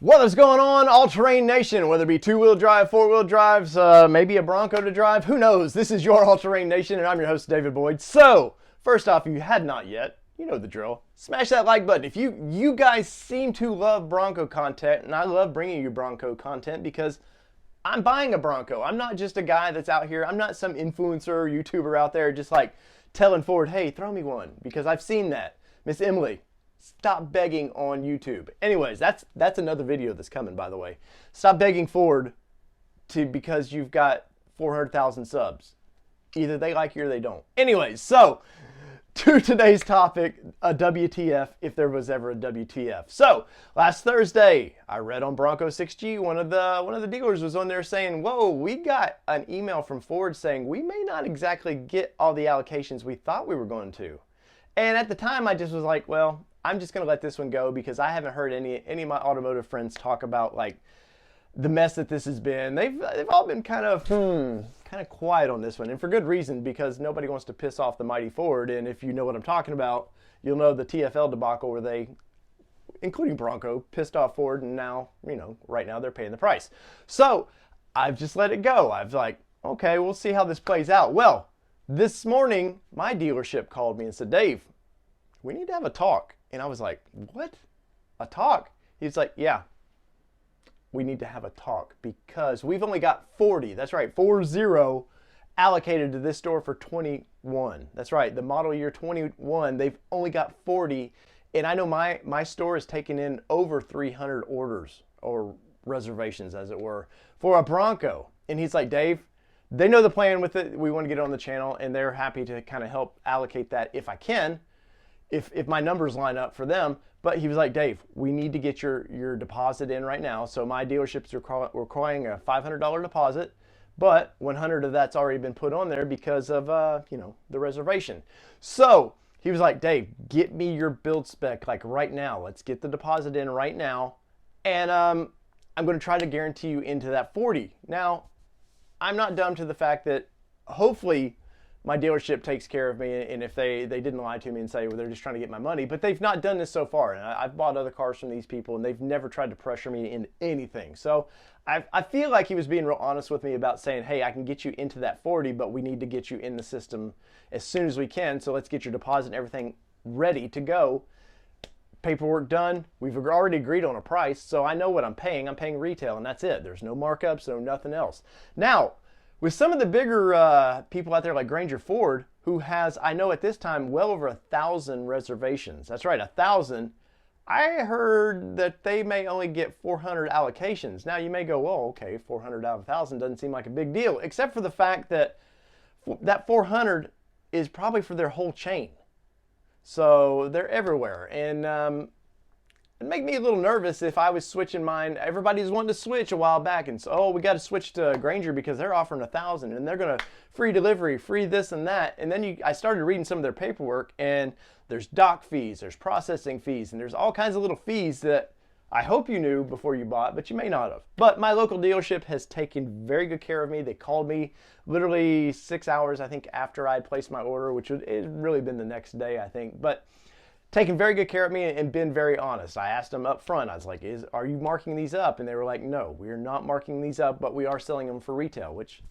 What is going on, all-terrain nation? Whether it be two-wheel drive, four-wheel drives, maybe a Bronco to drive, who knows? This is your all-terrain nation, and I'm your host, David Boyd. So, first off, if you had not yet, you know the drill. Smash that like button. If you guys seem to love Bronco content, and I love bringing you Bronco content because I'm buying a Bronco. I'm not just a guy that's out here. I'm not some influencer, YouTuber out there just like telling Ford, hey, throw me one, because I've seen that. Miss Emily, stop begging on YouTube. Anyways, that's another video that's coming, by the way. Stop begging Ford because you've got 400,000 subs. Either they like you or they don't. Anyways, so to today's topic, a WTF, if there was ever a WTF. So last Thursday, I read on Bronco 6G, one of the dealers was on there saying, whoa, we got an email from Ford saying we may not exactly get all the allocations we thought we were going to. And at the time, I just was like, well, I'm just going to let this one go because I haven't heard any of my automotive friends talk about like the mess that this has been. They've all been kind of quiet on this one, and for good reason, because nobody wants to piss off the mighty Ford. And if you know what I'm talking about, you'll know the TFL debacle where they, including Bronco, pissed off Ford, and now, right now they're paying the price. So I've just let it go. I've like, okay, we'll see how this plays out. Well, this morning, my dealership called me and said, Dave, we need to have a talk. And I was like, what? A talk? He's like, yeah, we need to have a talk because we've only got 40, that's right, 40 allocated to this store for 21. That's right, the model year 21, they've only got 40. And I know my store is taking in over 300 orders or reservations, as it were, for a Bronco. And he's like, Dave, they know the plan with it. We want to get it on the channel, and they're happy to kind of help allocate that if I can. If my numbers line up for them. But he was like, Dave, we need to get your deposit in right now. So my dealerships are requiring a $500 deposit, but 100 of that's already been put on there because of the reservation. So he was like, Dave, get me your build spec like right now. Let's get the deposit in right now, and I'm going to try to guarantee you into that 40. Now, I'm not dumb to the fact that hopefully my dealership takes care of me, and if they didn't lie to me and say, well, they're just trying to get my money, but they've not done this so far. And I've bought other cars from these people, and they've never tried to pressure me into anything. So I feel like he was being real honest with me about saying, hey, I can get you into that 40, but we need to get you in the system as soon as we can. So let's get your deposit and everything ready to go. Paperwork done. We've already agreed on a price, so I know what I'm paying. I'm paying retail, and that's it. There's no markups, no nothing else. Now, with some of the bigger people out there like Granger Ford, who has, I know at this time, well over 1,000 reservations. That's right, 1,000. I heard that they may only get 400 allocations. Now you may go, well, okay, 400 out of 1,000 doesn't seem like a big deal, except for the fact that that 400 is probably for their whole chain. So they're everywhere. And it'd make me a little nervous if I was switching mine. Everybody's wanting to switch a while back, and so, oh, we got to switch to Granger because they're offering 1,000 and they're going to free delivery, free this and that. And then I started reading some of their paperwork, and there's dock fees, there's processing fees, and there's all kinds of little fees that I hope you knew before you bought, but you may not have. But my local dealership has taken very good care of me. They called me literally 6 hours, I think, after I had placed my order, which would it really been the next day, I think. But taken very good care of me and been very honest. I asked them up front, I was like, are you marking these up? And they were like, no, we're not marking these up, but we are selling them for retail, which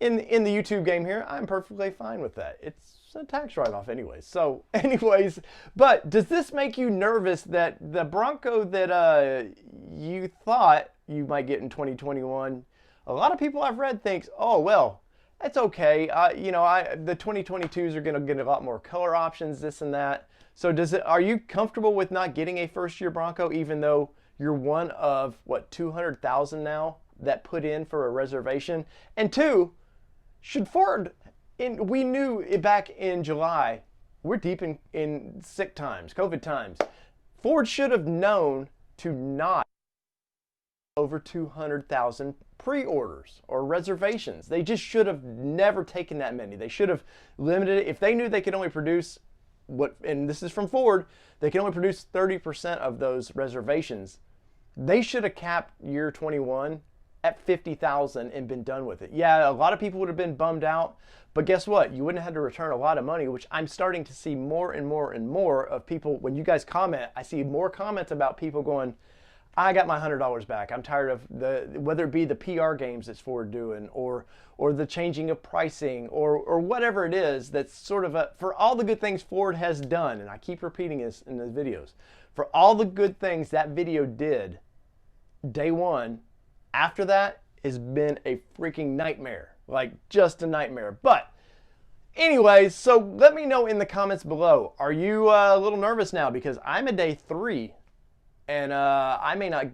in the YouTube game here, I'm perfectly fine with that. It's a tax write-off anyways. So anyways, but does this make you nervous that the Bronco that you thought you might get in 2021, a lot of people I've read thinks, oh, well, that's okay. The 2022s are going to get a lot more color options, this and that. So are you comfortable with not getting a first-year Bronco, even though you're one of, 200,000 now that put in for a reservation? And two, should Ford, we knew back in July, we're deep in sick times, COVID times. Ford should have known to not over 200,000 pre-orders or reservations. They just should have never taken that many. They should have limited it. If they knew they could only produce and this is from Ford, they can only produce 30% of those reservations. They should have capped year 21 at 50,000 and been done with it. Yeah, a lot of people would have been bummed out, but guess what? You wouldn't have had to return a lot of money, which I'm starting to see more and more and more of people. When you guys comment, I see more comments about people going, I got my $100 back. I'm tired of whether it be the PR games that Ford doing, or the changing of pricing, or whatever it is. That's sort of for all the good things Ford has done, and I keep repeating this in the videos. For all the good things that video did, day one, after that has been a freaking nightmare, like just a nightmare. But anyways, so let me know in the comments below. Are you a little nervous now? Because I'm at day 3. And I may not,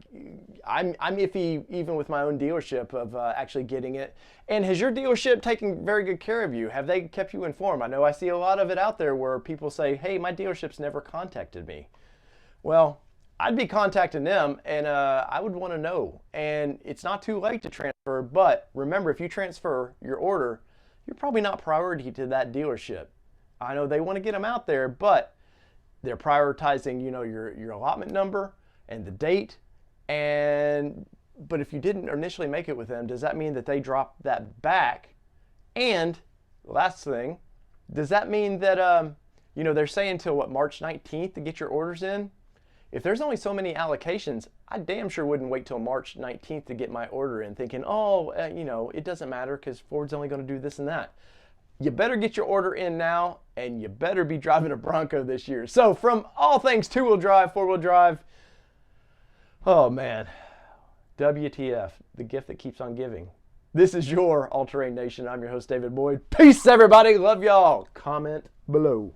I'm iffy even with my own dealership of actually getting it. And has your dealership taken very good care of you? Have they kept you informed? I know I see a lot of it out there where people say, hey, my dealership's never contacted me. Well, I'd be contacting them, and I would want to know. And it's not too late to transfer, but remember, if you transfer your order, you're probably not priority to that dealership. I know they want to get them out there, but they're prioritizing, you know, your allotment number and the date. But if you didn't initially make it with them, does that mean that they drop that back? And last thing, does that mean that you know, they're saying till what, March 19th to get your orders in? If there's only so many allocations, I damn sure wouldn't wait till March 19th to get my order in, thinking, oh, you know, it doesn't matter because Ford's only going to do this and that. You better get your order in now, and you better be driving a Bronco this year. So from all things two-wheel drive, four-wheel drive, oh man, WTF, the gift that keeps on giving. This is your All Terrain Nation. I'm your host, David Boyd. Peace, everybody. Love y'all. Comment below.